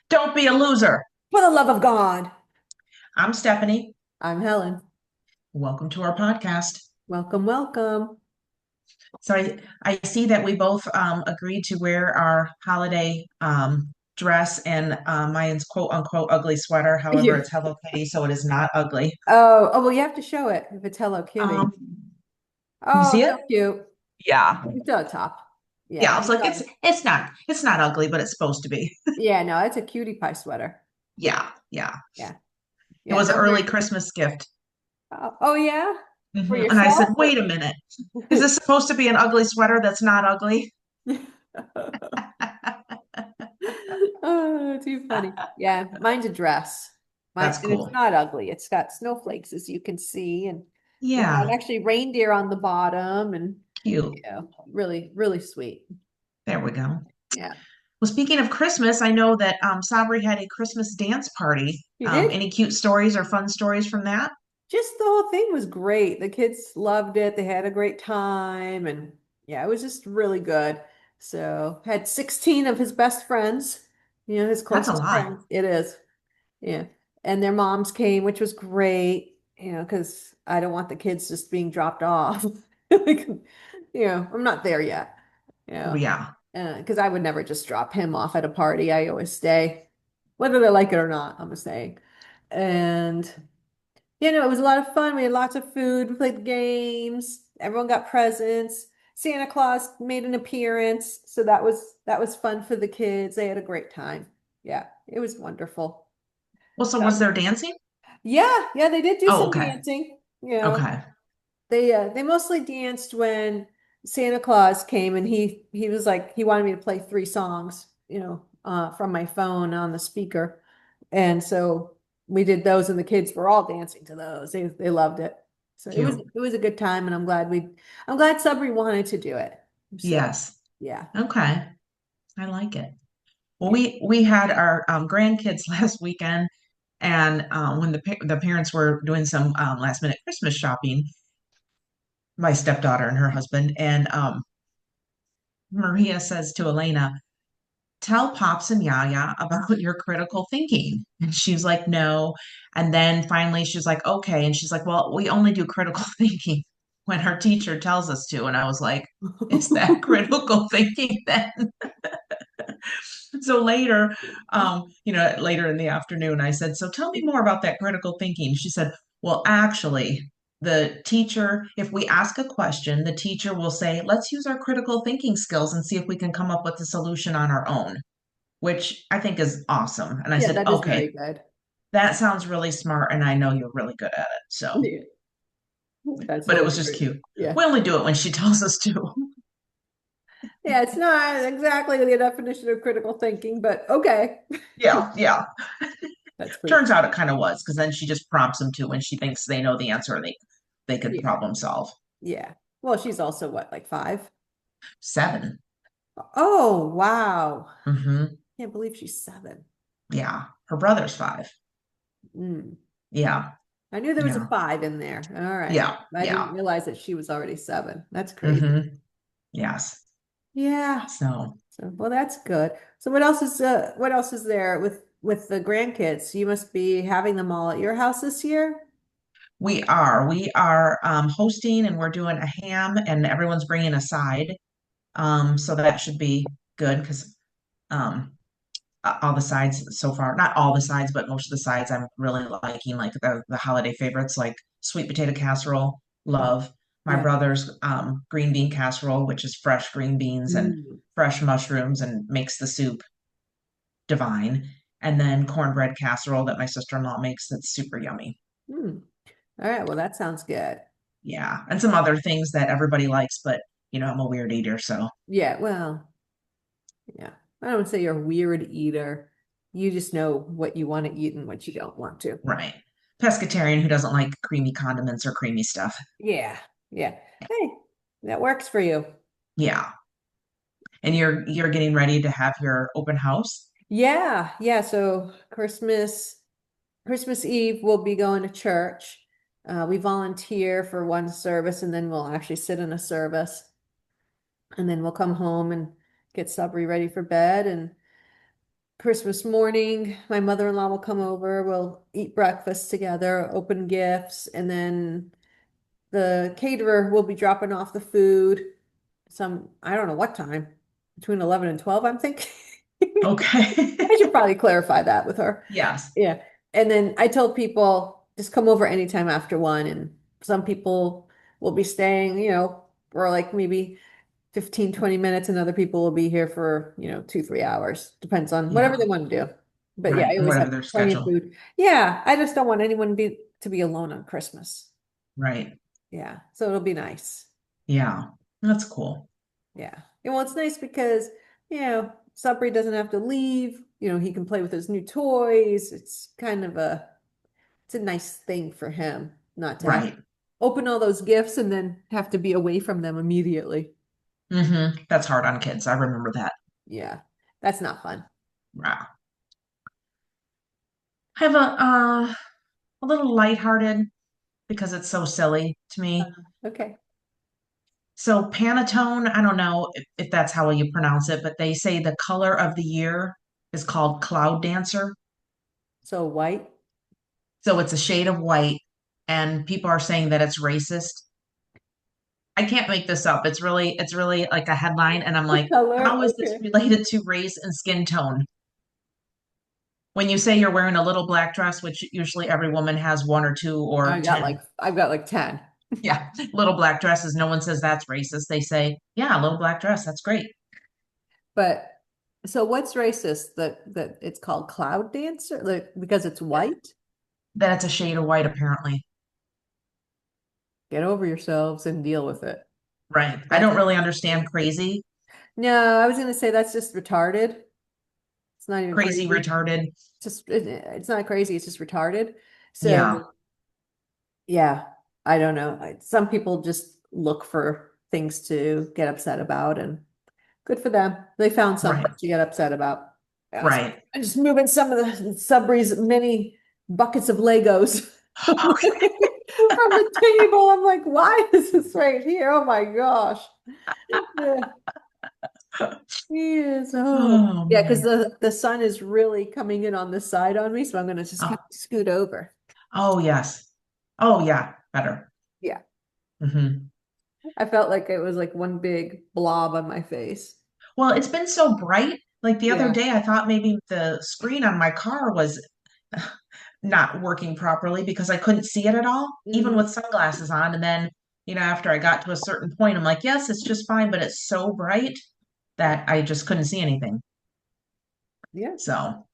Don't be a loser. For the love of God. I'm Stephanie. I'm Helen. Welcome to our podcast. Welcome, welcome. So I see that we both agreed to wear our holiday dress, and mine's quote unquote ugly sweater. However, You. it's Hello Kitty, so it is not ugly. Oh, well, you have to show it if it's Hello Kitty. Um, you Oh, see so it? cute. Yeah. It's on top. Yeah, Yeah, I was it's like, it's not ugly, but it's supposed to be. yeah, no, it's a cutie pie sweater. Yeah, yeah. Yeah, It yeah, was an I'm early very. Christmas gift. Oh, yeah, for And I said, yourself wait or? a minute. Is this supposed to be an ugly sweater that's not ugly? Oh, too funny. Yeah, mine's a dress. Mine, That's and it's cool. not ugly. It's got snowflakes, as you can see, and it's got Yeah, actually reindeer on the bottom, and cute. really, really sweet. There we go. Yeah. Well, speaking of Christmas, I know that Sabri had a Christmas dance party. You did? Any cute stories or fun stories from that? Just the whole thing was great. The kids loved it. They had a great time, and yeah, it was just really good. So had 16 of his best friends, his That's a closest lot. friends. It is. Yeah. And their moms came, which was great, because I don't want the kids just being dropped off. Like, I'm not there yet, you Oh, know, yeah. because I would never just drop him off at a party. I always stay, whether they like it or not, I'm staying. And it was a lot of fun. We had lots of food. We played games. Everyone got presents. Santa Claus made an appearance, so that was fun for the kids. They had a great time. Yeah, it was wonderful. Well, so was So, there dancing? yeah, yeah, they did do Oh, some okay. dancing. Okay. They mostly danced when Santa Claus came, and he was like he wanted me to play three songs, from my phone on the speaker, and so we did those, and the kids were all dancing to those. They loved it, so it was Cute. it was a good time, and I'm glad Sabri wanted to do it. So Yes. yeah, Okay. I like it. Well, yeah. we had our grandkids last weekend, and when the parents were doing some last minute Christmas shopping, my stepdaughter and her husband, and Maria says to Elena, tell Pops and Yaya about your critical thinking. And she's like, no. And then finally she's like, okay. And she's like, well, we only do critical thinking when our teacher tells us to. And I was like, is that critical thinking then? So later, later in the afternoon, I said, so tell me more about that critical thinking. She said, well, actually, the teacher, if we ask a question, the teacher will say, let's use our critical thinking skills and see if we can come up with a solution on our own, which I think is awesome. And I Yeah, said, that is okay, very good. that sounds really smart. And I know you're really good at it. So, Yeah, that's but it was totally just great. cute. Yeah. We only do it when she tells us to. Yeah, it's not exactly the definition of critical thinking, but okay. Yeah, yeah. That's pretty Turns cool. out it kind of was because then she just prompts them to when she thinks they know the answer, they could Yeah. problem solve. Yeah. Well, she's also what, like five? 7. Oh, wow. Hmm. Can't believe she's seven. Yeah. Her brother's 5. Mm. Yeah. I knew there was a Yeah. five in there. All right. Yeah. I didn't Yeah. realize that she was already seven. That's crazy. Hmm. Yes. Yeah. So So, well, that's good. So what else is there with the grandkids? You must be having them all at your house this year? we are hosting, and we're doing a ham, and everyone's bringing a side. So that should be good because um, all the sides so far, not all the sides, but most of the sides I'm really liking, like the holiday favorites, like sweet potato casserole, love. My Yeah. brother's green bean casserole, which is fresh green beans and Mm. fresh mushrooms and makes the soup divine. And then cornbread casserole that my sister-in-law makes that's super yummy. Mm. All right. Well, that sounds good. Yeah. And some other things that everybody likes, but I'm a weird eater, so Yeah. Well, yeah. I don't say you're a weird eater. You just know what you want to eat and what you don't want to. right. Pescatarian who doesn't like creamy condiments or creamy stuff. Yeah. Yeah. Hey, that works for you. Yeah. And you're getting ready to have your open house. Yeah. Yeah. So Christmas Eve, we'll be going to church. We volunteer for one service, and then we'll actually sit in a service, and then we'll come home and get Sabri ready for bed and Christmas morning, my mother-in-law will come over. We'll eat breakfast together, open gifts, and then the caterer will be dropping off the food. I don't know what time, between 11 and 12, I'm thinking. Okay. I should probably clarify that with her. Yes. Yeah. And then I told people just come over anytime after 1. And some people will be staying, for like maybe 15, 20 minutes, and other people will be here for, 2, 3 hours. Depends on whatever Yeah. they want to do. But yeah, Right. I And always whatever have their plenty of schedule. food. Yeah, I just don't want anyone to be alone on Christmas. Right. Yeah. So it'll be nice. Yeah. That's cool. Yeah. And well, it's nice because, Sabri doesn't have to leave. He can play with his new toys. It's a nice thing for him not to have to Right. open all those gifts and then have to be away from them immediately. That's hard on kids. I remember that. Yeah. That's not fun. Wow. I have a little lighthearted because it's so silly to me. Okay. So Pantone, I don't know if that's how you pronounce it, but they say the color of the year is called Cloud Dancer. So white. So it's a shade of white, and people are saying that it's racist. I can't make this up. It's really like a headline, and I'm The like, color. how is this Okay. related to race and skin tone? When you say you're wearing a little black dress, which usually every woman has one or two or ten, I've got like 10. yeah, little black dresses, no one says that's racist. They say, yeah, a little black dress, that's great. But so what's racist that it's called cloud dancer? Like because it's white? That it's a shade of white, apparently. Get over yourselves and deal with it. Right. I That's don't really understand crazy, No, I was gonna say that's just retarded. It's not even crazy, crazy. retarded. It's not crazy, it's just retarded. Yeah, So yeah, I don't know. Some people just look for things to get upset about, and good for them. They found right, something to get upset about. Yeah, so right. I'm just moving some of the Subri's many buckets of Legos from Okay. the table. I'm like, why is this right here? Oh my gosh. Yeah, he is. Oh, Oh yeah, because man. the sun is really coming in on this side on me, so I'm gonna just kind Oh, of scoot over. oh yes. Oh yeah, better. Yeah. hmm I felt like it was like one big blob on my face. Well, it's been so bright. Like the other Yeah. day, I thought maybe the screen on my car was not working properly because I couldn't see it at all, even Hmm. with sunglasses on. And then, after I got to a certain point, I'm like, yes, it's just fine, but it's so bright that I just couldn't see anything. Yeah. So,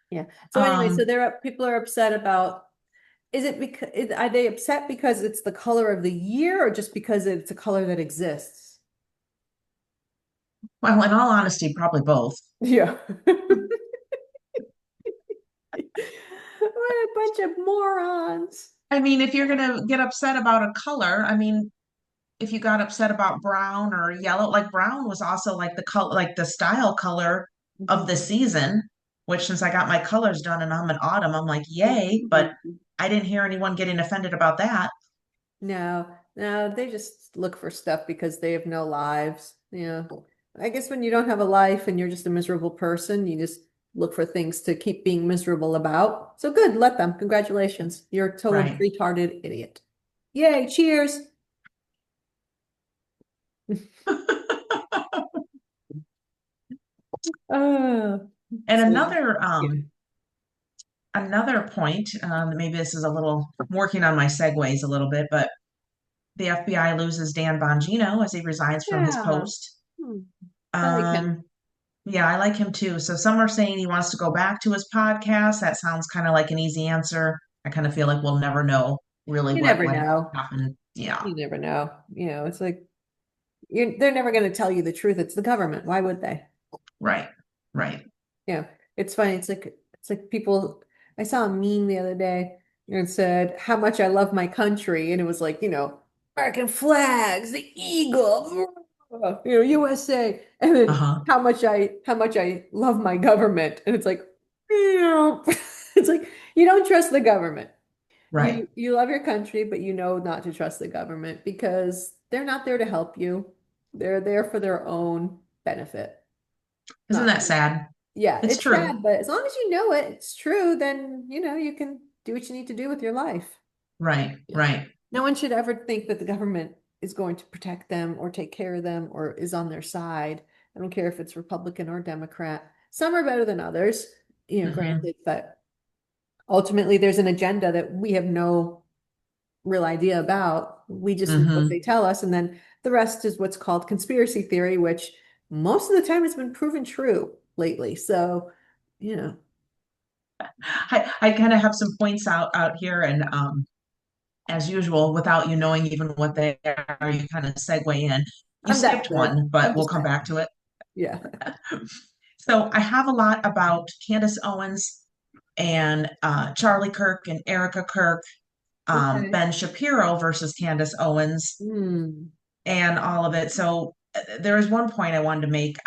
Yeah. So anyway, so um, people are upset about, is it because are they upset because it's the color of the year or just because it's a color that exists? well, in all honesty, probably both. Yeah. What a bunch of morons. I mean, if you're gonna get upset about a color, I mean, if you got upset about brown or yellow, like brown was also like the color, like the style color of the season, which since I got my colors done and I'm in autumn, I'm like, yay, but I didn't hear anyone getting offended about that. No, no, they just look for stuff because they have no lives. I guess when you don't have a life and you're just a miserable person, you just look for things to keep being miserable about. So good, let them. Congratulations. You're a total Right. retarded idiot. Yay, cheers. Oh, And so another yeah. another point, maybe this is a little working on my segues a little bit, but the FBI loses Dan Bongino as he resigns from his Yeah. post. Hmm. I like him. Um, yeah, I like him too. So some are saying he wants to go back to his podcast. That sounds kind of like an easy answer. I kind of feel like we'll never know really You what never went know. happened. Yeah, You never know. It's like they're never going to tell you the truth. It's the government. Why would they? right, right. Yeah, it's funny. It's like people. I saw a meme the other day and it said how much I love my country, and it was like American flags, the eagle, USA, and then Uh-huh. how much I love my government, and it's like, it's like you don't trust the government. Right. You love your country, but you know not to trust the government because they're not there to help you. They're there for their own benefit, Isn't not that sad? Yeah, It's it's true. sad, but as long as you know it, it's true, then you can do what you need to do with your life. Right, Yeah. right. No one should ever think that the government is going to protect them or take care of them or is on their side. I don't care if it's Republican or Democrat. Some are better than others, Hmm. granted, but ultimately there's an agenda that we have no real idea about. We just know what they Hmm. tell us, and then the rest is what's called conspiracy theory, which most of the time has been proven true lately. So, you know, I kind of have some points out here, and as usual, without you knowing even what they are, you kind of segue in. You I'm that skipped good. one, but I'm we'll just come that back good. to it. Yeah. So I have a lot about Candace Owens and Charlie Kirk and Erica Kirk, Okay. Ben Shapiro versus Candace Owens, Hmm. and all of it. So there is one point I wanted to make,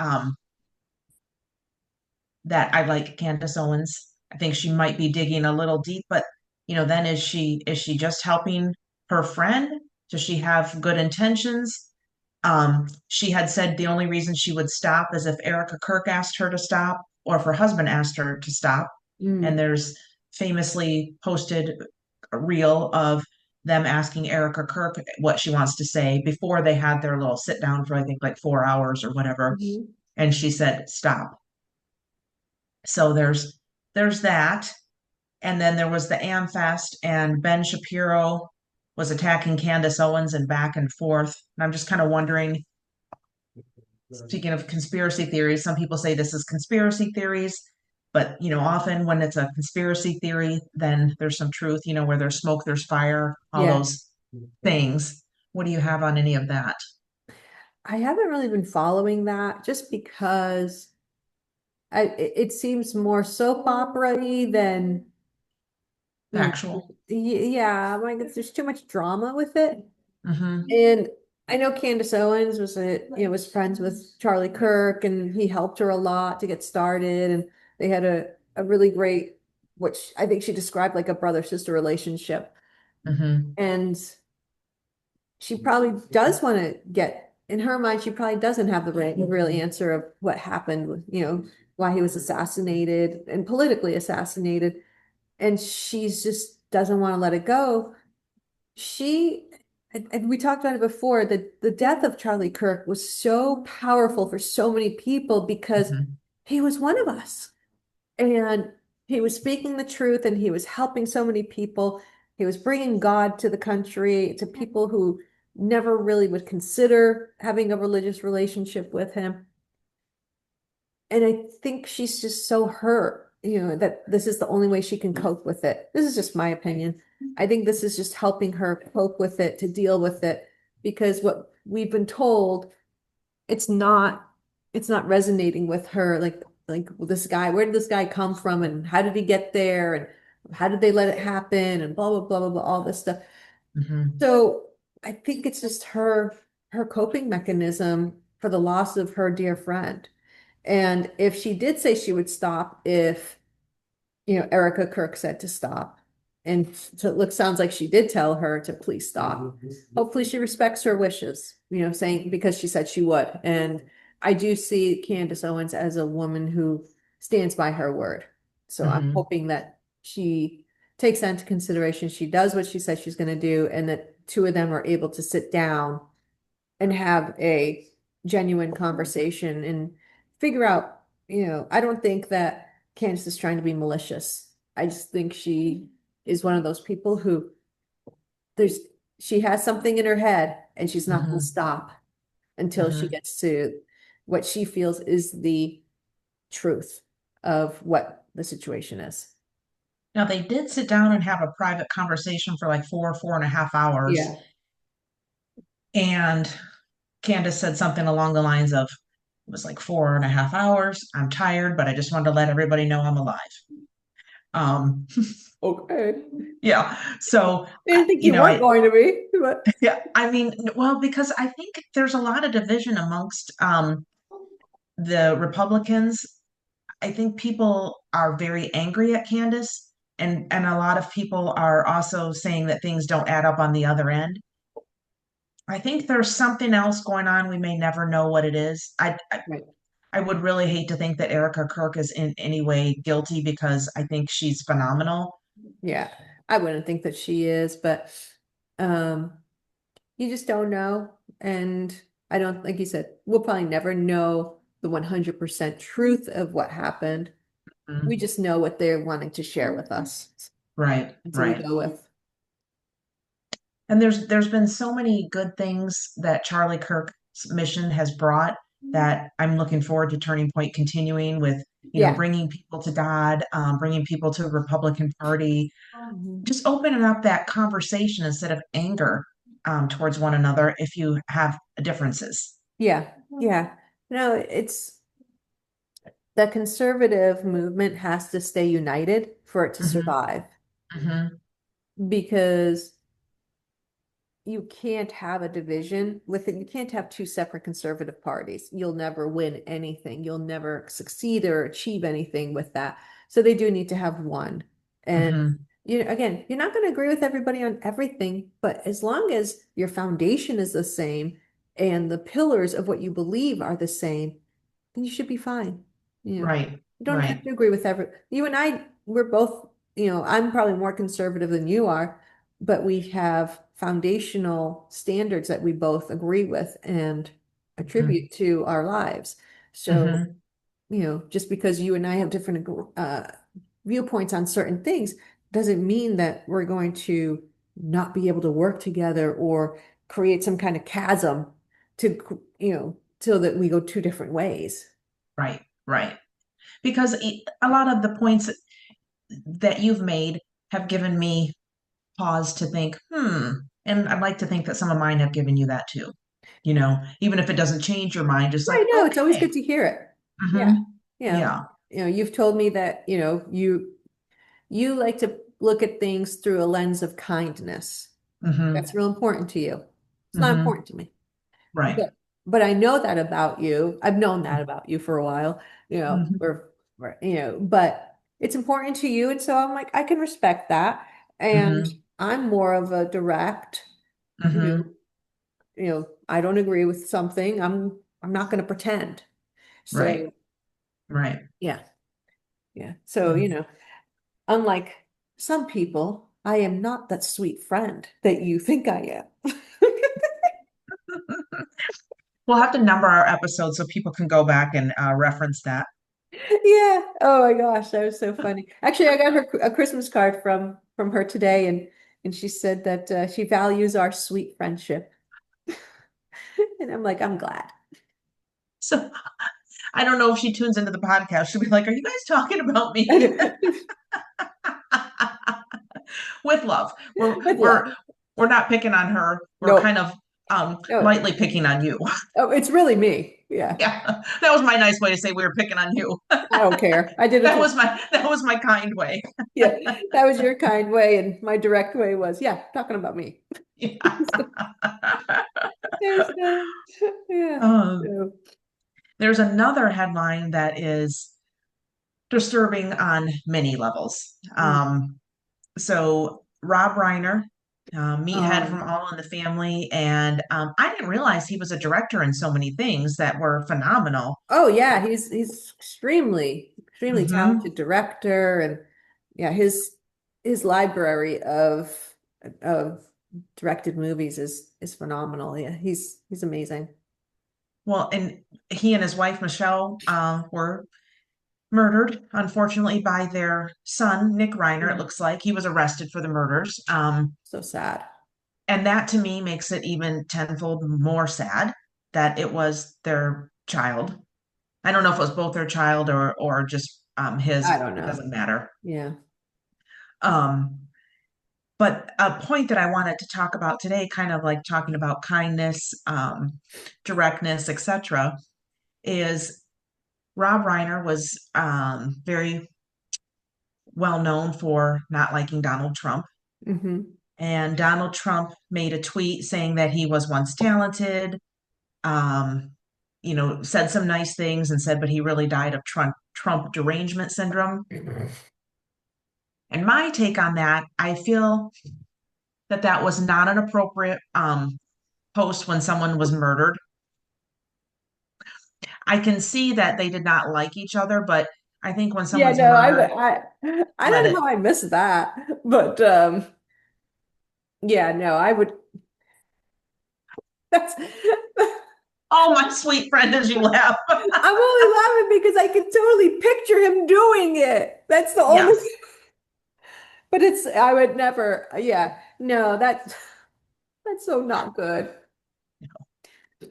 that I like Candace Owens. I think she might be digging a little deep, but then is she just helping her friend? Does she have good intentions? She had said the only reason she would stop is if Erica Kirk asked her to stop or if her husband asked her to stop. And Hmm. there's famously posted a reel of them asking Erica Kirk what she wants to say before they had their little sit down for I think like 4 hours or whatever. Hmm. And she said, stop. So there's that. And then there was the AmFest, and Ben Shapiro was attacking Candace Owens and back and forth. And I'm just kind of wondering, speaking of conspiracy theories, some people say this is conspiracy theories, but often when it's a conspiracy theory, then there's some truth, where there's smoke, there's fire, all Yeah. those things. What do you have on any of that? I haven't really been following that just because it seems more soap opera-y than, Factual. yeah, like there's too much drama with it. Mm-hmm. And I know Candace Owens was friends with Charlie Kirk, and he helped her a lot to get started. And they had a really great, which I think she described like a brother-sister relationship. Mm-hmm. And she probably does want to get, in her mind, she probably doesn't have the real answer of what happened, why he was assassinated and politically assassinated. And she's just doesn't want to let it go. She and we talked about it before, that the death of Charlie Kirk was so powerful for so many people because Mm-hmm. he was one of us, and he was speaking the truth, and he was helping so many people. He was bringing God to the country, to people who never really would consider having a religious relationship with him. And I think she's just so hurt, that this is the only way she can cope with it. This is just my opinion. I think this is just helping her cope with it, to deal with it, because what we've been told, it's not it's not resonating with her. Like, well, this guy, where did this guy come from, and how did he get there, and how did they let it happen, and blah blah blah blah blah, all this stuff. Mm-hmm. So I think it's just her coping mechanism for the loss of her dear friend. And if she did say she would stop, if Erica Kirk said to stop, and so sounds like she did tell her to please stop. Hopefully she respects her wishes, saying because she said she would. And I do see Candace Owens as a woman who stands by her word. So I'm Mm-hmm. hoping that she takes that into consideration. She does what she says she's going to do, and that two of them are able to sit down and have a genuine conversation and figure out, I don't think that Candace is trying to be malicious. I just think she is one of those people who there's she has something in her head, and she's not going to Mm-hmm. stop until she Mm-hmm. gets to what she feels is the truth of what the situation is. Now they did sit down and have a private conversation for like 4.5 hours. Yeah. And Candace said something along the lines of, it was like 4.5 hours. I'm tired, but I just wanted to let everybody know I'm alive. Um, Okay. yeah. So, I didn't think you you know, weren't I, going to be, but yeah, I mean, well, because I think there's a lot of division amongst the Republicans. I think people are very angry at Candace, and a lot of people are also saying that things don't add up on the other end. I think there's something else going on. We may never know what it is. right. I would really hate to think that Erica Kirk is in any way guilty because I think she's phenomenal. Yeah, I wouldn't think that she is, but um, you just don't know. And I don't, like you said, we'll probably never know the 100% truth of what happened. We Mm. just know what they're wanting to share with us. Right, And so we right. go with. And there's been so many good things that Charlie Kirk's mission has brought that I'm looking forward to Turning Point continuing with, Yeah. bringing people to God, bringing people to the Republican Party, Mhm. just opening up that conversation instead of anger towards one another if you have differences. Yeah. Yeah. No, it's the conservative movement has to stay united for it to Hmm. survive Hmm. because you can't have a division with it. You can't have two separate conservative parties. You'll never win anything. You'll never succeed or achieve anything with that. So they do need to have one. And Hmm. again, you're not going to agree with everybody on everything, but as long as your foundation is the same and the pillars of what you believe are the same, then you should be fine. Right, You don't have right. to agree with you and I, we're both, I'm probably more conservative than you are, but we have foundational standards that we both agree with and attribute to our lives. So, Hmm. just because you and I have different viewpoints on certain things doesn't mean that we're going to not be able to work together or create some kind of chasm so that we go two different ways. Right, right. Because a lot of the points that you've made have given me pause to think, and I'd like to think that some of mine have given you that too. Even if it doesn't change your mind, just like, Right. No, it's always okay. good to hear it. Yeah. Hmm. Yeah. Yeah. You've told me that, you like to look at things through a lens of kindness. Hmm. That's real important to you. It's not Hmm. important to me. Right. But I know that about you. I've known that about you for a while, Hmm. but it's important to you. And so I'm like, I can respect that. And Hmm. I'm more of a direct, you know, Hmm. I don't agree with something. I'm not going to pretend. Right. So Right. yeah, yeah. So, Mm. unlike some people, I am not that sweet friend that you think I am. We'll have to number our episodes so people can go back and reference that. Yeah. Oh my gosh, that was so funny. Actually, I got her a Christmas card from her today, and she said that she values our sweet friendship. And I'm like, I'm glad. So I don't know if she tunes into the podcast. She'll be like, "Are you guys talking about I me?" know. With love. We're With we're love. we're not picking on her. We're kind Nope. of No. lightly picking on you. Oh, it's really me. Yeah. Yeah, that was my nice way to say we were picking on you. I don't care. I did it That to, was my kind way. yeah, that was your kind way, and my direct way was, yeah, talking about me. Yeah. There's no, yeah. Um, So, there's another headline that is disturbing on many levels. mm. So Rob Reiner, meathead from Um, All in the Family, and I didn't realize he was a director in so many things that were phenomenal. oh yeah, he's extremely Hmm. talented director, and yeah, his library of directed movies is phenomenal. Yeah, he's amazing. Well, and he and his wife Michelle were murdered, unfortunately, by their son, Nick Reiner. It Mm. looks like he was arrested for the murders. So sad. And that to me makes it even tenfold more sad that it was their child. I don't know if it was both their child or just I his. don't It know. doesn't matter. Yeah. Um, but a point that I wanted to talk about today, kind of like talking about kindness, directness, etc., is Rob Reiner was very well known for not liking Donald Trump. Hmm. And Donald Trump made a tweet saying that he was once talented, um, said some nice things and said, but he really died of Trump derangement syndrome. And my take on that, I feel that that was not an appropriate post when someone was murdered. I can see that they did not like each other, but I think when Yeah, someone's no, murdered, I let don't know it. how I missed that, but yeah, no, I would. That's Oh, my sweet friend, as you laugh. I'm only laughing because I can totally picture him doing it. That's the only, Yes. but it's, I would never, yeah, no, that's so not good. I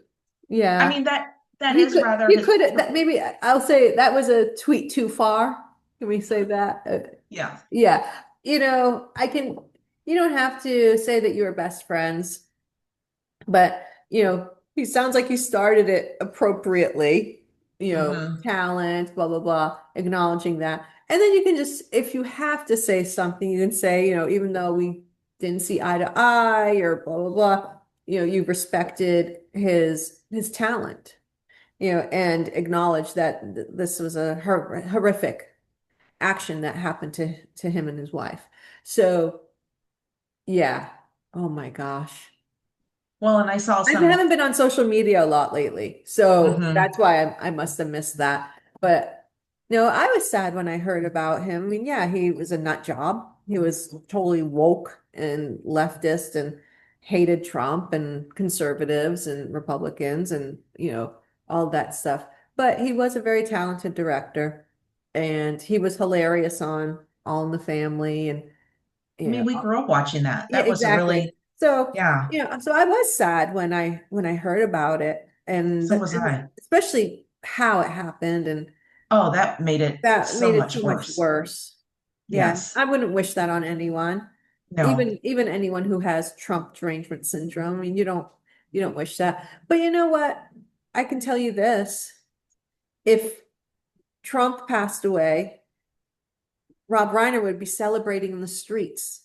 Yeah. mean that is rather He his. could, that maybe I'll say that was a tweet too far. Can we say that? Yeah. Yeah. I can, you don't have to say that you were best friends, but he sounds like he started it appropriately, Hmm. talent, blah, blah, blah, acknowledging that. And then you can just, if you have to say something, you can say, even though we didn't see eye to eye or blah, blah, blah, you've respected his talent, and acknowledge that this was a horrific action that happened to him and his wife. So, yeah. Oh my gosh. Well, and I saw I some. haven't been on social media a lot lately, so Hmm. that's why I must have missed that. But no, I was sad when I heard about him. I mean, yeah, he was a nut job. He was totally woke and leftist and hated Trump and conservatives and Republicans and, all that stuff. But he was a very talented director, and he was hilarious on All in the Family and, I you mean, we know, grew up watching that. yeah, That was a exactly. really, So, yeah. so I was sad when I heard about it, So was and I. especially how it happened, and Oh, that made it that so made it much too much worse. worse. Yeah, Yes. I wouldn't wish that on anyone, No. even anyone who has Trump derangement syndrome. I mean, you don't wish that. But you know what? I can tell you this: if Trump passed away, Rob Reiner would be celebrating in the streets.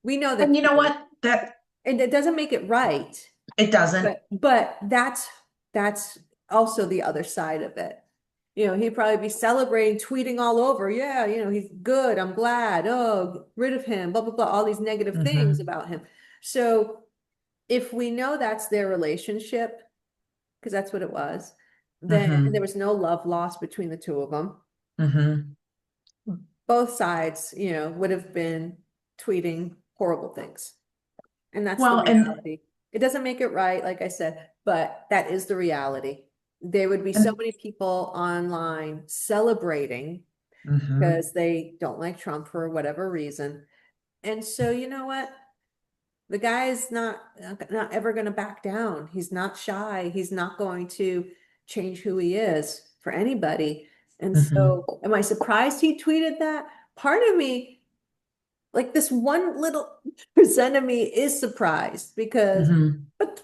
We know And that, you know what? That and it doesn't make it right. it doesn't. But that's also the other side of it. He'd probably be celebrating, tweeting all over. Yeah, he's good. I'm glad. Oh, rid of him, blah, blah, blah, all these negative things Hmm. about him. So if we know that's their relationship, because that's what it was, then and there Hmm. was no love lost between the two of them, Hmm. both sides, would have been tweeting horrible things. And that's the Well, and reality. It doesn't make it right, like I said, but that is the reality. There would be so and many people online celebrating hmm. because they don't like Trump for whatever reason. And so, you know what? The guy is not ever going to back down. He's not shy. He's not going to change who he is for anybody. And Hmm. so, am I surprised he tweeted that? Part of me, like this one little percent of me, is surprised because, Hmm. but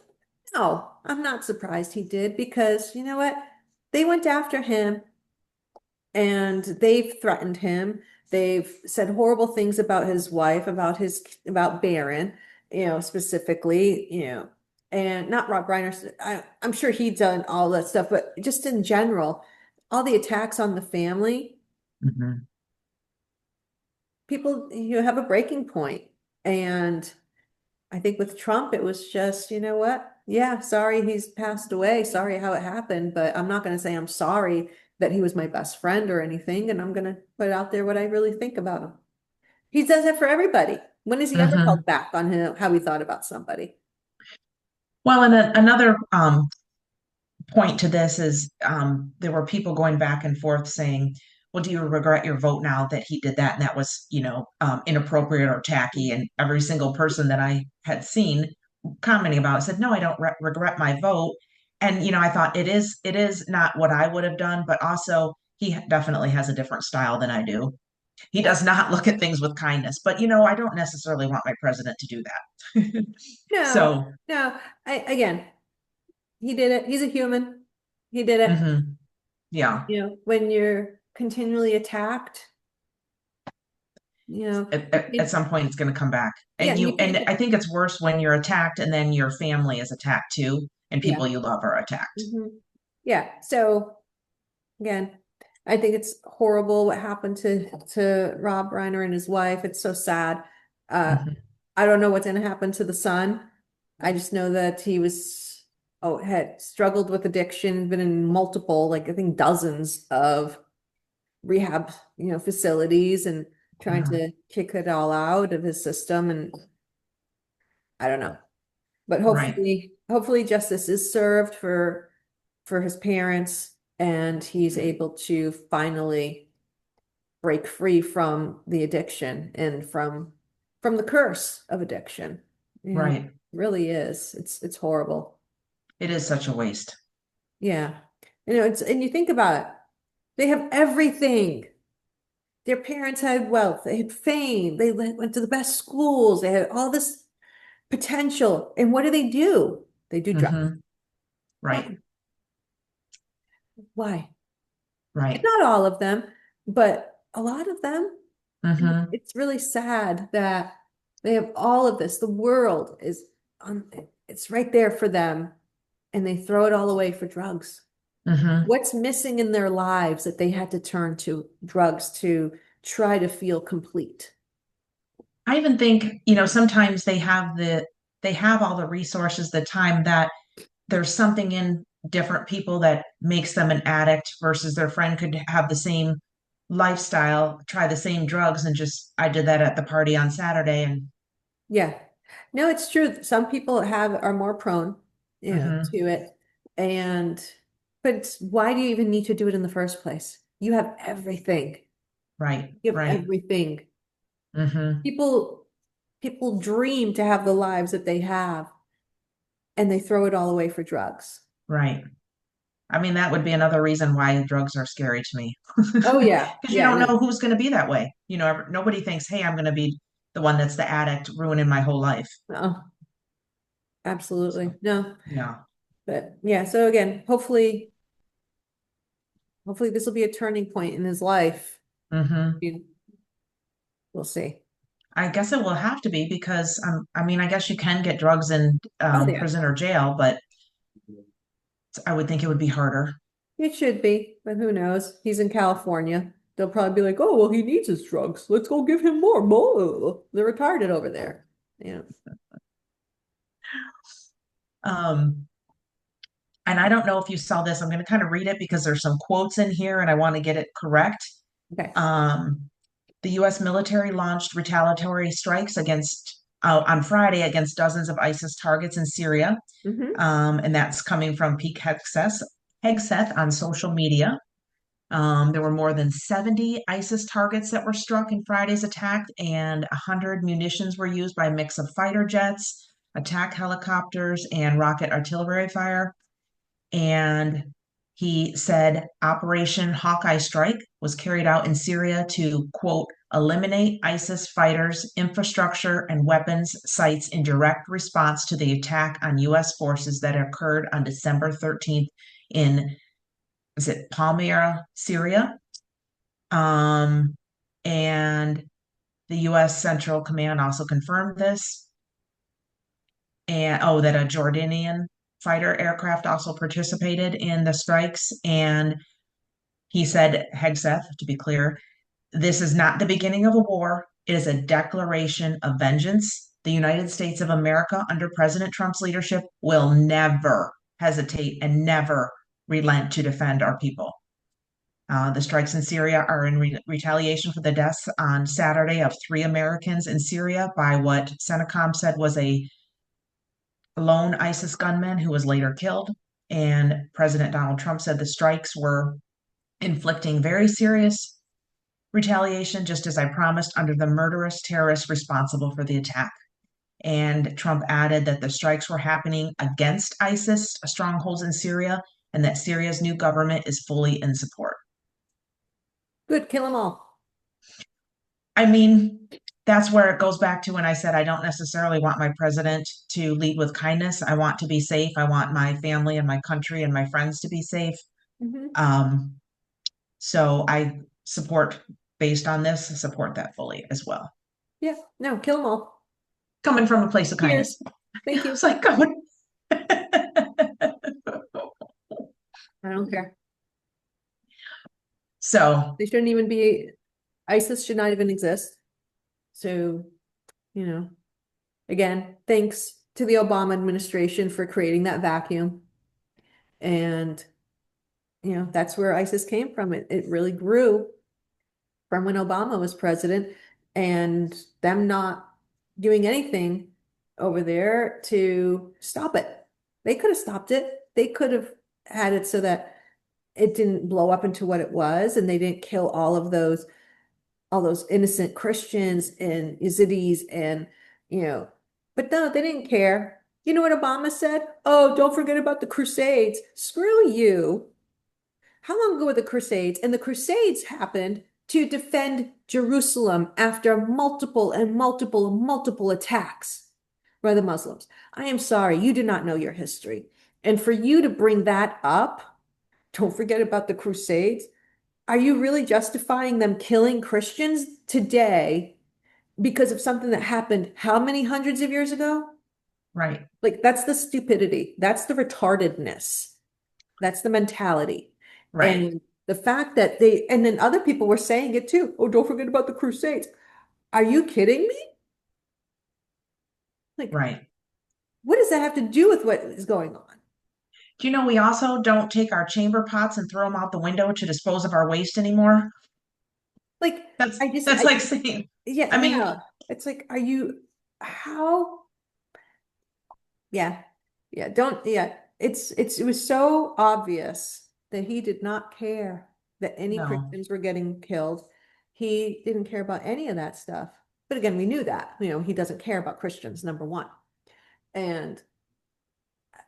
no, I'm not surprised he did because you know what? They went after him and they've threatened him. They've said horrible things about his wife, about Barron, specifically, and not Rob Reiner. I'm sure he'd done all that stuff, but just in general, all the attacks on the family, Hmm. people, have a breaking point. And I think with Trump, it was just, you know what? Yeah, sorry he's passed away. Sorry how it happened, but I'm not going to say I'm sorry that he was my best friend or anything. And I'm going to put out there what I really think about him. He does that for everybody. When has he ever held Hmm. back on how he thought about somebody? Well, and another point to this is there were people going back and forth saying, well, do you regret your vote now that he did that? And that was, inappropriate or tacky. And every single person that I had seen commenting about it said, no, I don't regret my vote. And, I thought it is not what I would have done, but also he definitely has a different style than I do. He does not look at things with kindness, but, I don't necessarily want my president to do that. No, So, no. Again, he did it. He's a human. He did it. mhm, yeah. When you're continually attacked, you At can, some point it's going to come back, yeah, and and you and can, I think it's worse when you're attacked and then your family is attacked too, and yeah. people you love are attacked. Mhm. Yeah. So again, I think it's horrible what happened to Rob Reiner and his wife. It's so sad. Uh, Hmm. I don't know what's going to happen to the son. I just know that he was. oh, had struggled with addiction, been in multiple, like I think dozens of rehab, facilities and trying Yeah, to kick it all out of his system. And I don't know, but right, hopefully justice is served for his parents and he's able to finally break free from the addiction and from the curse of addiction. It right. really is. It's horrible. It is such a waste. Yeah. And you think about it, they have everything. Their parents had wealth, they had fame, they went to the best schools, they had all this potential. And what do? They do drugs. Hmm. Right, Why? Why? And right. not all of them, but a lot of them. And Hmm. it's really sad that they have all of this. The world is on, it's right there for them, and they throw it all away for drugs. Hmm. What's missing in their lives that they had to turn to drugs to try to feel complete? I even think, sometimes they have all the resources, the time that there's something in different people that makes them an addict versus their friend could have the same lifestyle, try the same drugs, and just, I did that at the party on Saturday. And Yeah. No, it's true. Some people are more prone, to mhm, it. And but why do you even need to do it in the first place? You have everything. right, You have right. everything. Hmm. People dream to have the lives that they have, and they throw it all away for drugs. Right. I mean, that would be another reason why drugs are scary to me. Oh yeah. Because you Yeah, don't know no. who's going to be that way. Nobody thinks, hey, I'm going to be the one that's the addict ruining my whole life. Oh, absolutely. So, No. yeah. But yeah, so again, hopefully this will be a turning point in his life. Hmm. We'll see. I guess it will have to be because, I mean, I guess you can get drugs in Oh yeah. prison or jail, but I would think it would be harder. It should be, but who knows? He's in California. They'll probably be like, "Oh, well, he needs his drugs. Let's go give him more." More. They're retarded over there. Yeah. Um, and I don't know if you saw this. I'm going to kind of read it because there's some quotes in here and I want to get it correct. Okay. Um, the U.S. military launched retaliatory strikes on Friday against dozens of ISIS targets in Syria. Hmm. And that's coming from Peak Hegseth on social media. There were more than 70 ISIS targets that were struck in Friday's attack, and 100 munitions were used by a mix of fighter jets, attack helicopters, and rocket artillery fire. And he said Operation Hawkeye Strike was carried out in Syria to, quote, eliminate ISIS fighters, infrastructure, and weapons sites in direct response to the attack on U.S. forces that occurred on December 13th in, is it Palmyra, Syria? Um, and the U.S. Central Command also confirmed this. And oh, that a Jordanian fighter aircraft also participated in the strikes. And he said, Hegseth, to be clear, this is not the beginning of a war. It is a declaration of vengeance. The United States of America, under President Trump's leadership, will never hesitate and never relent to defend our people. The strikes in Syria are in retaliation for the deaths on Saturday of 3 Americans in Syria by what CENTCOM said was a lone ISIS gunman who was later killed. And President Donald Trump said the strikes were inflicting very serious retaliation, just as I promised, under the murderous terrorists responsible for the attack. And Trump added that the strikes were happening against ISIS strongholds in Syria and that Syria's new government is fully in support. Good. Kill them all. I mean, that's where it goes back to when I said I don't necessarily want my president to lead with kindness. I want to be safe. I want my family and my country and my friends to be safe. Hmm. Um, so I support, based on this, support that fully as well. Yeah. No, kill them all. Coming from a place of kindness. Cheers. Thank you. It's like going. I don't care. So, They shouldn't even be, ISIS should not even exist. So, you know, again, thanks to the Obama administration for creating that vacuum. And, that's where ISIS came from. It really grew from when Obama was president and them not doing anything over there to stop it. They could have stopped it. They could have had it so that it didn't blow up into what it was and they didn't kill all those innocent Christians and Yazidis and, you know, but no, they didn't care. You know what Obama said? Oh, don't forget about the Crusades. Screw you. How long ago were the Crusades? And the Crusades happened to defend Jerusalem after multiple and multiple and multiple attacks by the Muslims. I am sorry, you do not know your history. And for you to bring that up, don't forget about the Crusades. Are you really justifying them killing Christians today because of something that happened how many hundreds of years ago? Right. Like, that's the stupidity. That's the retardedness. That's the mentality. Right. And the fact that and then other people were saying it too. Oh, don't forget about the Crusades. Are you kidding me? Like, Right. what does that have to do with what is going on? Do you know we also don't take our chamber pots and throw them out the window to dispose of our waste anymore? Like, That's I just, that's like saying, yeah, I mean, yeah. It's like, how? Yeah. Yeah. Don't, yeah. It was so obvious that he did not care that any no. Christians were getting killed. He didn't care about any of that stuff. But again, we knew that, he doesn't care about Christians, number one. And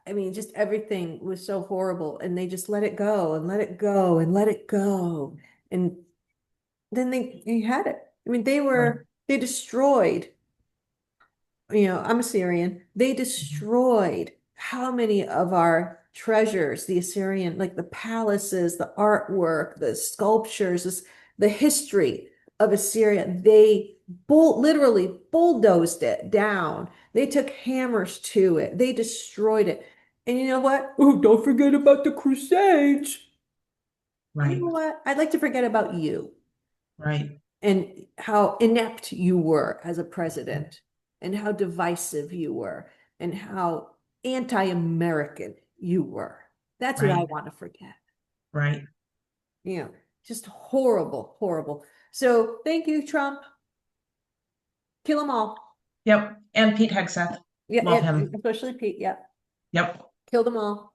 I mean, just everything was so horrible. And they just let it go and let it go and let it go. And then you had it. I mean, Right. they destroyed, I'm a Syrian. They Mhm. destroyed how many of our treasures, the Assyrian, like the palaces, the artwork, the sculptures, the history of Assyria. They literally bulldozed it down. They took hammers to it. They destroyed it. And you know what? Oh, don't forget about the Crusades. You know Right. what? I'd like to forget about you Right. and how inept you were as a president and how divisive you were and how anti-American you were. That's what I Right. want to forget. Right. You know, just horrible, horrible. So thank you, Trump. Kill them all. Yep. And Pete Hegseth. Yeah, Love him. especially Pete. Yeah, Yep. kill them all.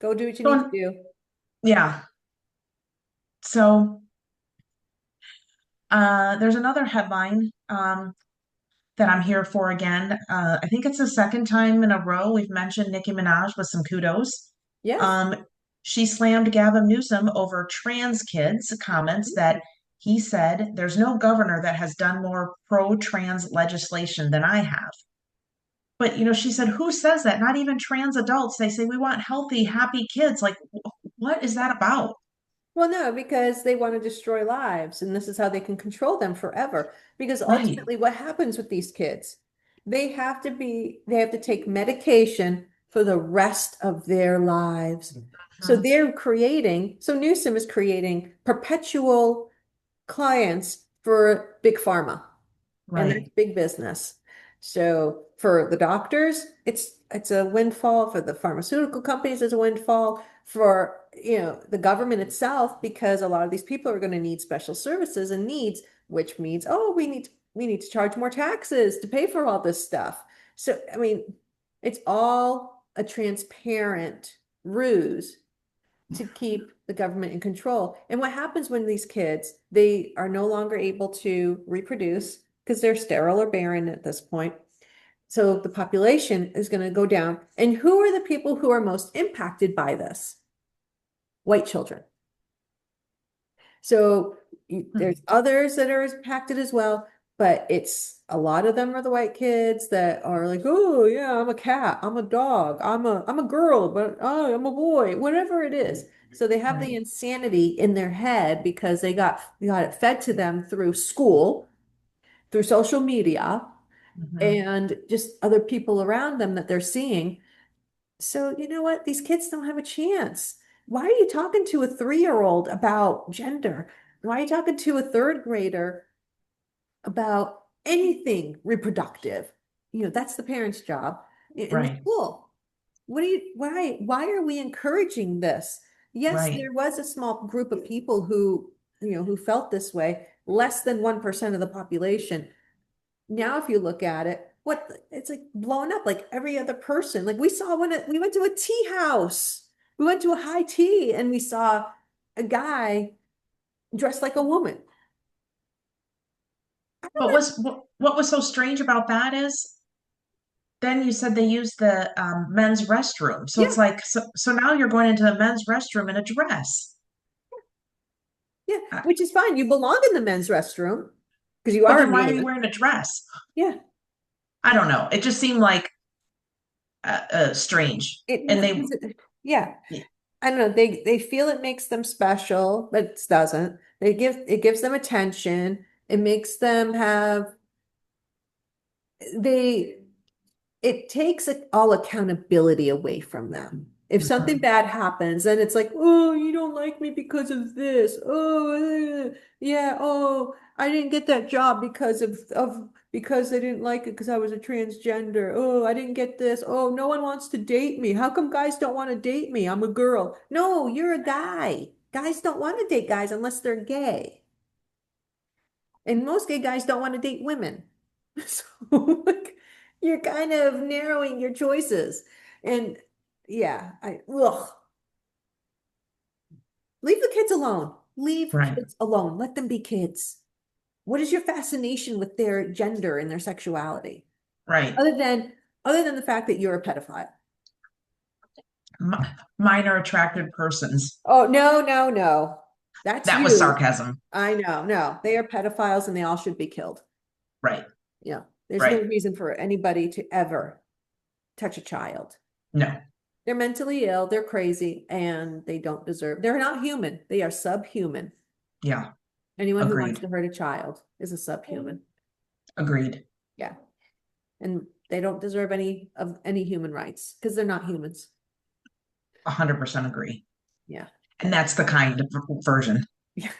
Go do what you need to So, do. yeah. So there's another headline that I'm here for again. I think it's the second time in a row we've mentioned Nicki Minaj with some kudos. Yes. Um, she slammed Gavin Newsom over trans kids' comments that he said there's no governor that has done more pro-trans legislation than I have. But she said, who says that? Not even trans adults. They say we want healthy, happy kids. Like, what is that about? Well, no, because they want to destroy lives, and this is how they can control them forever. Because Right. ultimately, what happens with these kids? They have to take medication for the rest of their lives. So Mhm. so Newsom is creating perpetual clients for Big Pharma and that's Right. big business. So for the doctors, it's a windfall. For the pharmaceutical companies, it's a windfall. For the government itself, because a lot of these people are going to need special services and needs, which means, oh, we need to charge more taxes to pay for all this stuff. So I mean, it's all a transparent ruse to keep the government in control. And what happens when these kids, they are no longer able to reproduce because they're sterile or barren at this point. So the population is going to go down. And who are the people who are most impacted by this? White children. So there's Hmm. others that are impacted as well, but it's a lot of them are the white kids that are like, oh yeah, I'm a cat, I'm a dog, I'm a girl, but oh, I'm a boy, whatever it is. So they have the Right. insanity in their head because they got it fed to them through school, through social media, Hmm. and just other people around them that they're seeing. So, you know what? These kids don't have a chance. Why are you talking to a 3-year-old about gender? Why are you talking to a third grader about anything reproductive? That's the parent's job in the Right. school. why are we encouraging this? Yes, Right. there was a small group of people who, who felt this way, less than 1% of the population. Now, if you look at it, it's like blown up like every other person. Like we went to a tea house. We went to a high tea and we saw a guy dressed like a woman. I don't know. What was so strange about that is then you said they used the men's restroom. So Yeah, it's like so now you're going into the men's restroom in a dress. yeah, Uh, which is fine. You belong in the men's restroom because you but are then a why are you man. wearing a dress? Yeah. I don't know. It just seemed like strange. And they, Yeah. I don't know. They feel it makes them special, but it doesn't. It gives them attention. It makes them have they it takes all accountability away from them. If something Mhm. bad happens, then it's like, oh, you don't like me because of this. Oh, yeah. Oh, I didn't get that job because of because they didn't like it because I was a transgender. Oh, I didn't get this. Oh, no one wants to date me. How come guys don't want to date me? I'm a girl. No, you're a guy. Guys don't want to date guys unless they're gay. And most gay guys don't want to date women. So like, you're kind of narrowing your choices. And yeah, leave the kids alone. Leave Right, kids alone. Let them be kids. What is your fascination with their gender and their sexuality? right. Other than other than the fact that you're a pedophile. M Minor attracted persons. Oh, no, no, no. That's That was you. sarcasm. I know. No, they are pedophiles and they all should be killed. Right, Yeah. There's no right. reason for anybody to ever touch a child. No, They're mentally ill, they're crazy, and they don't deserve, they're not human. They are subhuman. yeah, Anyone who wants agreed, to hurt a child is a subhuman. agreed. Yeah. And they don't deserve any human rights because they're not humans. 100% agree. Yeah. And that's the kind of version. Yeah.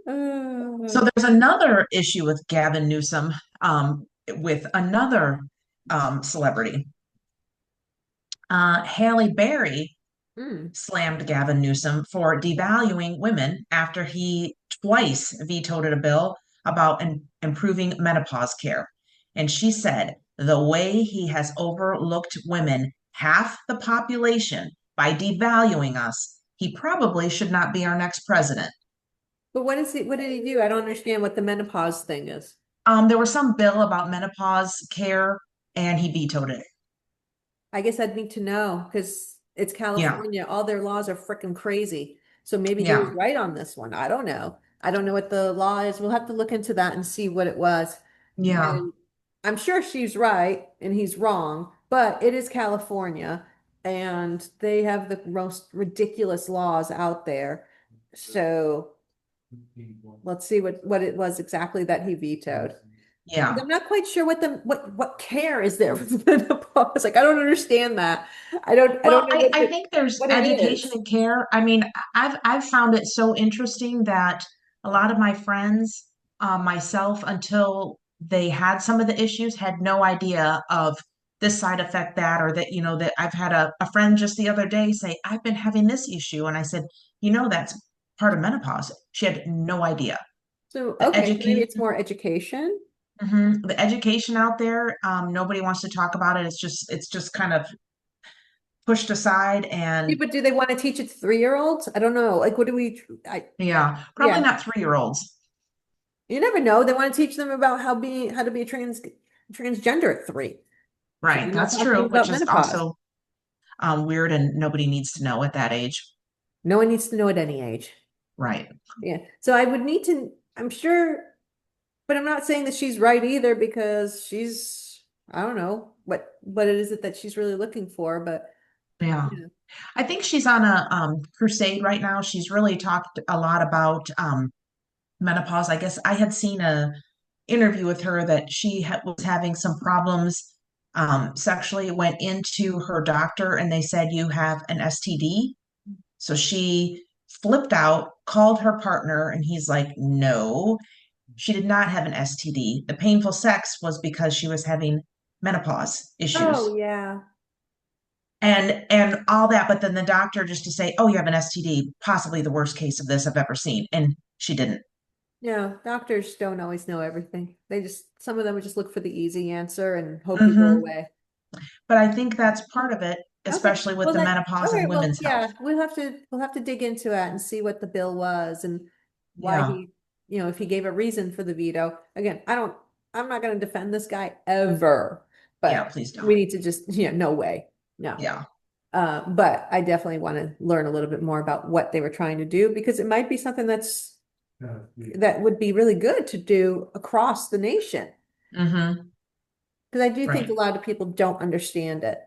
So Uh, there's another issue with Gavin Newsom, with another celebrity. Haley Berry mm. slammed Gavin Newsom for devaluing women after he twice vetoed a bill about improving menopause care. And she said, the way he has overlooked women, half the population, by devaluing us, he probably should not be our next president. But what did he do? I don't understand what the menopause thing is. There was some bill about menopause care, and he vetoed it. I guess I'd need to know because it's Yeah, California. All their laws are freaking crazy. So maybe he was yeah, right on this one. I don't know. I don't know what the law is. We'll have to look into that and see what it was. yeah, And I'm sure she's right and he's wrong, but it is California and they have the most ridiculous laws out there. So let's see what it was exactly that he vetoed. yeah. I'm not quite sure what care is there for menopause. Like I don't understand that. I don't Well, know what I think there's what it education is. and care. I mean, I've found it so interesting that a lot of my friends, myself, until they had some of the issues, had no idea of this side effect, that, or that, that I've had a friend just the other day say, I've been having this issue. And I said, that's part of menopause. She had no idea. So The okay, so maybe education, it's more education. the education out there, nobody wants to talk about it. It's just kind of pushed aside, Yeah, and but do they want to teach it to 3-year-olds? I don't know. Like what do we yeah, probably yeah. not 3-year-olds. You never know. They want to teach them about how to be a transgender at 3. So Right, they're not that's talking true, about which is menopause. also weird, and nobody needs to know at that age. No one needs to know at any age. Right. Yeah. So I would need to, I'm sure, but I'm not saying that she's right either because I don't know what it is that she's really looking for, but Yeah. yeah. I think she's on a crusade right now. She's really talked a lot about menopause. I guess I had seen a interview with her that she was having some problems sexually, went into her doctor, and they said, you have an STD. So she flipped out, called her partner, and he's like, no, she did not have an STD. The painful sex was because she was having menopause Oh issues yeah. and all that. But then the doctor just to say, oh, you have an STD, possibly the worst case of this I've ever seen. And she didn't. No, doctors don't always know everything. They just, some of them would just look for the easy answer and hope you go Hmm. away. But I think that's part of it, Okay. especially with Well the then, all menopause and right, well, women's health. yeah, we'll have to dig into that and see what the bill was and why Yeah. he, if he gave a reason for the veto. Again, I'm not going to defend this guy ever, Yeah, but please we don't. need to just, no way. No. Yeah. But I definitely want to learn a little bit more about what they were trying to do because it might be something that would be really good to do across the nation. Hmm. Because I do think a Right. lot of people don't understand it.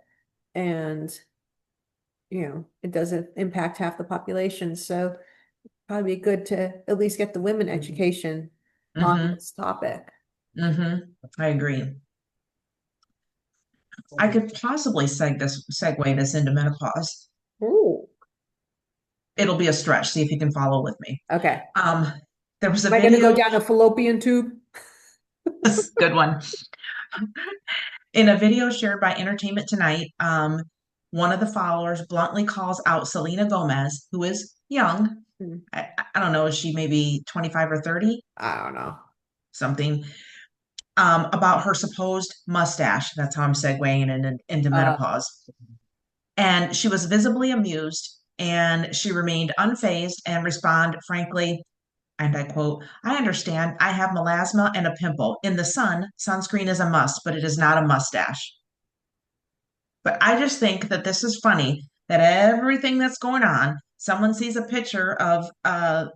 And, it doesn't impact half the population. So probably be good to at least get the women education on Hmm. this topic. Hmm. I agree. I could possibly segue this into menopause. Ooh. It'll be a stretch. See if you can follow with me. Okay. Um, there was a Am I going to go video, down a fallopian tube? good one, in a video shared by Entertainment Tonight. One of the followers bluntly calls out Selena Gomez, who is young. Hmm, I don't know, is she maybe 25 or 30, I don't know. something, about her supposed mustache. That's how I'm segueing into Uh, menopause. And she was visibly amused and she remained unfazed and responded frankly, and I quote, I understand I have melasma and a pimple. In the sun, sunscreen is a must, but it is not a mustache. But I just think that this is funny that everything that's going on, someone sees a picture of a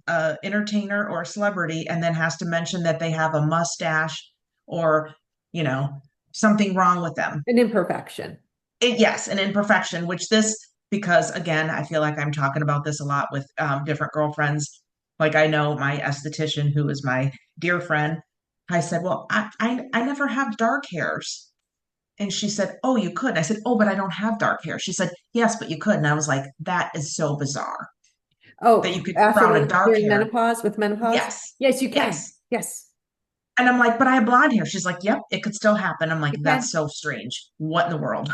entertainer or a celebrity and then has to mention that they have a mustache or, you know, something wrong with them. an imperfection. Yes, an imperfection, which this, because again, I feel like I'm talking about this a lot with different girlfriends. Like I know my esthetician, who is my dear friend. I said, well, I never have dark hairs. And she said, oh, you could. And I said, oh, but I don't have dark hair. She said, yes, but you could. And I was like, that is so bizarre that Oh, you could after frown a dark during hair. menopause with menopause? Yes, Yes, you can. yes. Yes, And I'm like, but I have blonde hair. She's like, yep, it could still happen. I'm like, you that's can. so strange. What in the world?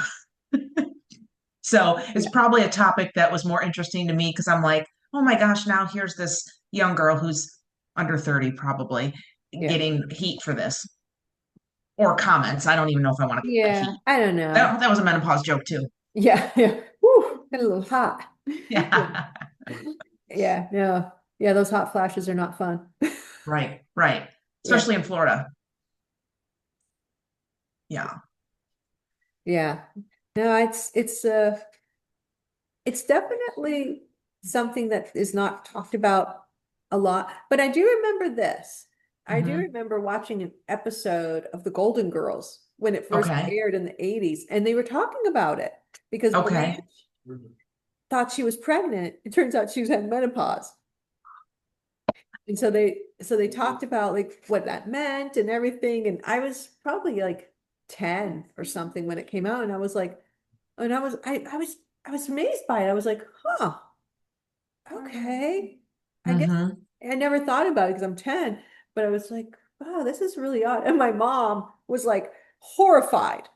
So it's Yeah, probably a topic that was more interesting to me because I'm like, oh my gosh, now here's this young girl who's under 30 probably yeah, getting heat for this or comments. I don't even know if I want to call it yeah. heat. I don't know. That was a menopause joke too. Yeah, yeah. Woo, got a little hot. Yeah, Yeah. yeah, no, yeah. Those hot flashes are not fun. Right, right. Yeah, Especially in Florida. Yeah. yeah. No, it's definitely something that is not talked about a lot. But I do remember this. I do Hmm. remember watching an episode of The Golden Girls when it first Okay. aired in the 80s, and they were talking about it because Blanche Okay. thought she was pregnant. It turns out she was had menopause. And so they talked about like what that meant and everything. And I was probably like 10 or something when it came out. And I was like, and I was amazed by it. I was like, huh, okay. I guess Hmm. I never thought about it because I'm 10, but I was like, wow, this is really odd. And my mom was like horrified.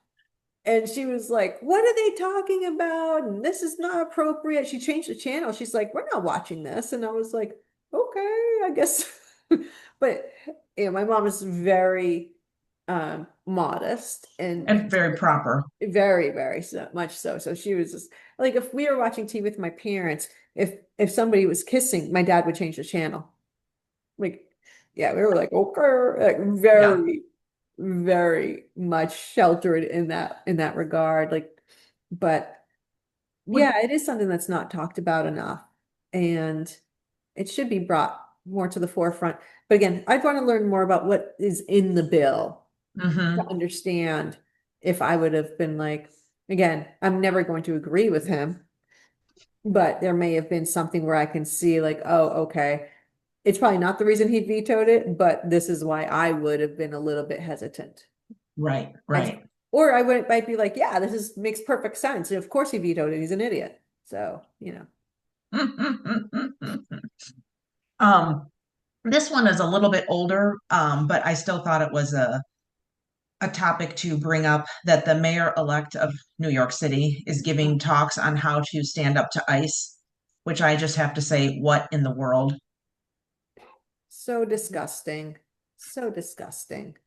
And she was like, what are they talking about? And this is not appropriate. She changed the channel. She's like, we're not watching this. And I was like, okay, I guess. But yeah, my mom is very modest and And very proper. very, very so much so. So she was just like, if we were watching TV with my parents, if somebody was kissing, my dad would change the channel. Like, yeah, we were like, okay, like Yeah. very, very much sheltered in that regard. Like, but Would, yeah, it is something that's not talked about enough, and it should be brought more to the forefront. But again, I'd want to learn more about what is in the bill to hmm. understand if I would have been like, again, I'm never going to agree with him, but there may have been something where I can see like, oh, okay. It's probably not the reason he vetoed it, but this is why I would have been a little bit hesitant. Right, And right. or I would might be like, yeah, this is makes perfect sense. Of course he vetoed it. He's an idiot. So. Um, this one is a little bit older, but I still thought it was a topic to bring up that the mayor-elect of New York City is giving talks on how to stand up to ICE, which I just have to say, what in the world? So disgusting. So disgusting.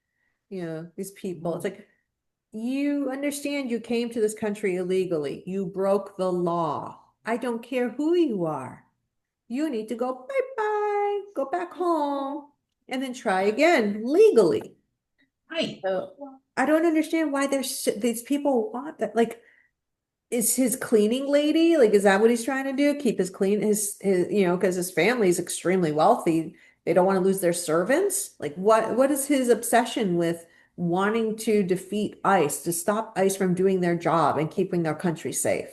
These people, it's like, you understand you came to this country illegally. You broke the law. I don't care who you are. You need to go bye-bye, go back home, and then try again legally. Right. So I don't understand why these people want that. Like, is his cleaning lady, like, is that what he's trying to do? Keep his because his family is extremely wealthy. They don't want to lose their servants. Like, what is his obsession with wanting to defeat ICE, to stop ICE from doing their job and keeping their country safe?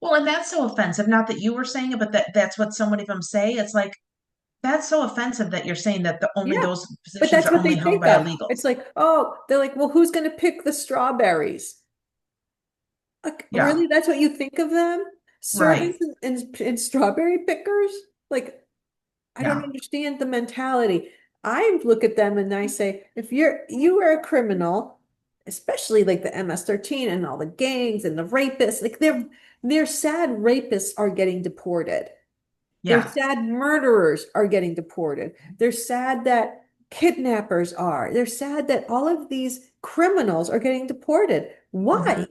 Well, and that's so offensive. Not that you were saying it, but that's what so many of them say. It's like that's so offensive that you're saying that the only Yeah. those But positions that's are what only they held think by of. illegals. It's like, oh, they're like, well, who's going to pick the strawberries? Like, Yeah, really? That's what you think of them? right. Servants and strawberry pickers? Like, I don't Yeah, understand the mentality. I look at them and I say, if you are a criminal, especially like the MS-13 and all the gangs and the rapists, like they're sad rapists are getting deported. They're yeah. sad murderers are getting deported. They're sad that kidnappers are. They're sad that all of these criminals are getting deported. Hmm. Why?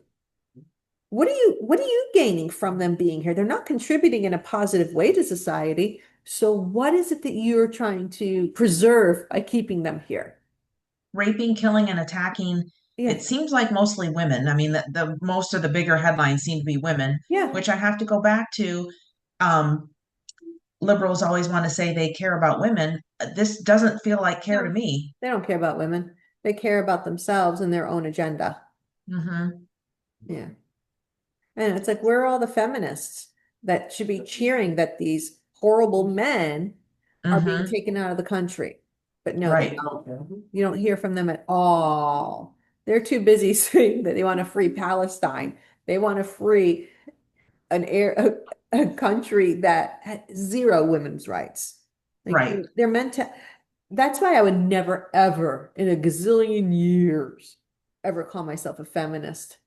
What are you gaining from them being here? They're not contributing in a positive way to society. So what is it that you're trying to preserve by keeping them here? Raping, killing, and attacking. Yeah. It seems like mostly women. I mean, the most of the bigger headlines seem to be women, Yeah. which I have to go back to. Um, Liberals always want to say they care about women. This doesn't feel like care to No, me. they don't care about women. They care about themselves and their own agenda. Hmm. Yeah. And it's like, where are all the feminists that should be cheering that these horrible men are being Hmm. taken out of the country? But no, they Right, don't. You don't hear from them at all. They're too busy saying that they want to free Palestine. They want to free a country that had zero women's rights. Like, right. they're meant to. That's why I would never, ever in a gazillion years ever call myself a feminist,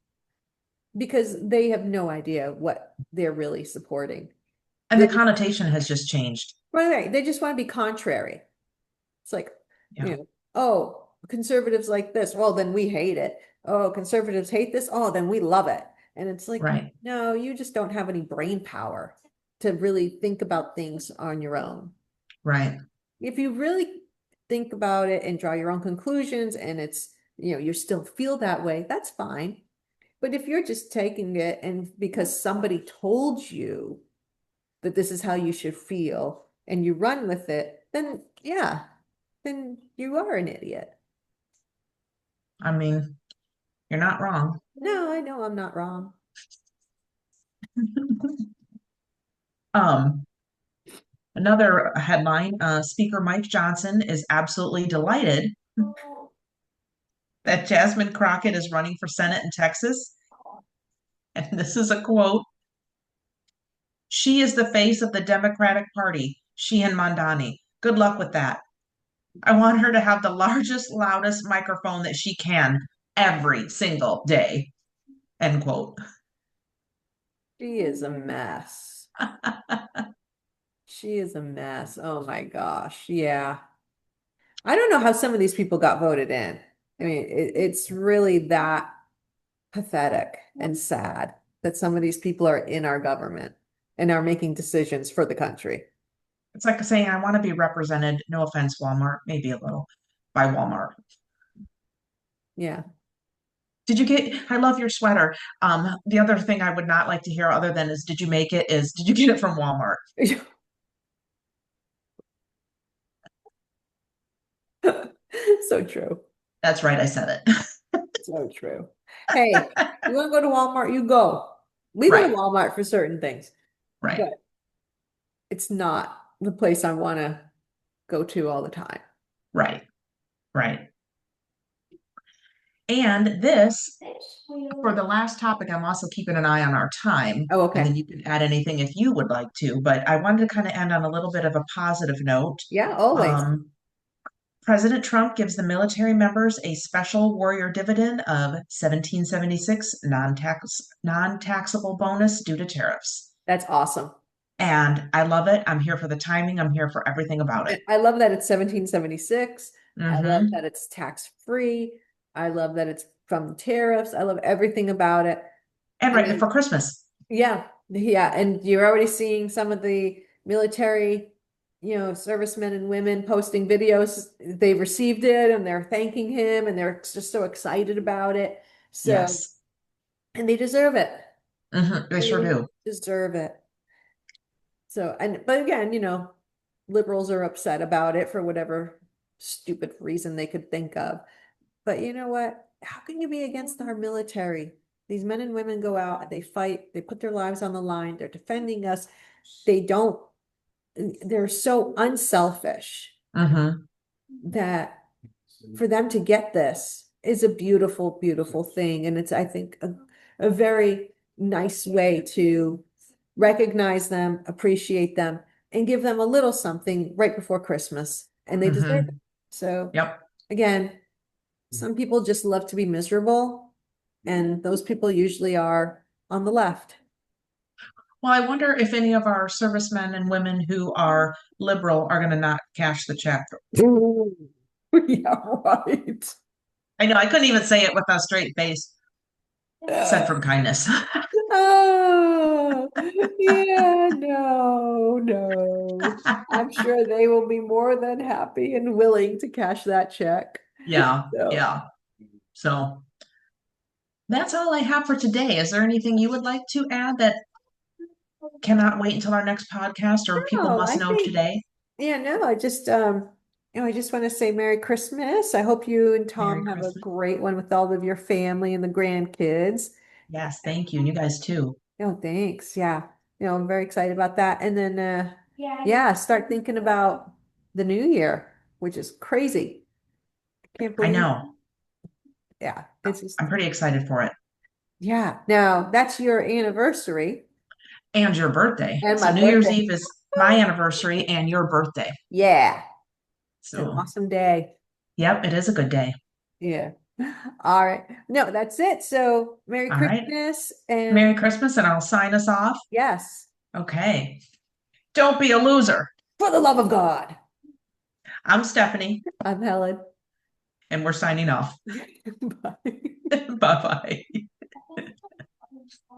because they have no idea what they're really supporting. And They the just, connotation has just changed. right, they just want to be contrary. It's like, Yeah, oh, conservatives like this. Well, then we hate it. Oh, conservatives hate this. Oh, then we love it. And it's like, right, no, you just don't have any brain power to really think about things on your own. right. If you really think about it and draw your own conclusions and you still feel that way, that's fine. But if you're just taking it and because somebody told you that this is how you should feel and you run with it, then yeah, then you are an idiot. I mean, you're not wrong. No, I know I'm not wrong. Um, Another headline, Speaker Mike Johnson is absolutely delighted that Jasmine Crockett is running for Senate in Texas. And this is a quote. She is the face of the Democratic Party, she and Mondani. Good luck with that. I want her to have the largest, loudest microphone that she can every single day. End quote. She is a mess. She is a mess. Oh my gosh. Yeah. I don't know how some of these people got voted in. I mean, it's really that pathetic and sad that some of these people are in our government and are making decisions for the country. It's like saying, I want to be represented, no offense, Walmart, maybe a little, by Walmart. Yeah. Did you get, I love your sweater. The other thing I would not like to hear other than is, did you make it, is, did you get it from Walmart? So true. That's right, I said it. So true. Hey, you want to go to Walmart? You go. We go to Right, Walmart for certain things, right, but it's not the place I want to go to all the time. right, right. And this, for the last topic, I'm also keeping an eye on our time, Oh, and then okay. you can add anything if you would like to. But I wanted to kind of end on a little bit of a positive note. Yeah, always. Um, President Trump gives the military members a special warrior dividend of 1776 non-taxable bonus due to tariffs. That's awesome. And I love it. I'm here for the timing. I'm here for everything about it. I love that it's 1776. I love Hmm. that it's tax free. I love that it's from tariffs. I love everything about it. And I right before mean, Christmas. yeah, yeah. And you're already seeing some of the military, servicemen and women posting videos. They've received it and they're thanking him and they're just so excited about it. So, Yes. and they deserve it. They sure Really do. deserve it. So, but again, liberals are upset about it for whatever stupid reason they could think of. But you know what? How can you be against our military? These men and women go out, they fight, they put their lives on the line, they're defending us. They don't, they're so unselfish Hmm. that for them to get this is a beautiful, beautiful thing. And it's, I think, a very nice way to recognize them, appreciate them, and give them a little something right before Christmas. And they deserve it. Hmm. So Yep. again, some people just love to be miserable, and those people usually are on the left. Well, I wonder if any of our servicemen and women who are liberal are going to not cash the check. Ooh. Yeah, right. I know I couldn't even say it with a straight face, said from kindness. Oh, yeah, no, no. I'm sure they will be more than happy and willing to cash that check. Yeah, So, yeah. So that's all I have for today. Is there anything you would like to add that cannot wait until our next podcast or people no, must I know think, today? yeah, no, I just want to say Merry Christmas. I hope you and Merry Tom have a Christmas. great one with all of your family and the grandkids. Yes, thank you. And you guys too. Oh, thanks. Yeah. I'm very excited about that. And then, yeah, start thinking about the new year, which is crazy. Can't I believe, know. yeah, it's just, I'm pretty excited for it. yeah. Now that's your anniversary And your birthday. and So my New Year's birthday. Eve is my anniversary and your birthday. Yeah. It's an So, awesome day. yep, it is a good day. Yeah. All right. No, that's it. So Merry All right. Christmas and Merry Christmas, and I'll sign us off. yes, Okay. Don't be a loser. for the love of God. I'm Stephanie, I'm Helen. and we're signing off. Bye. Bye bye.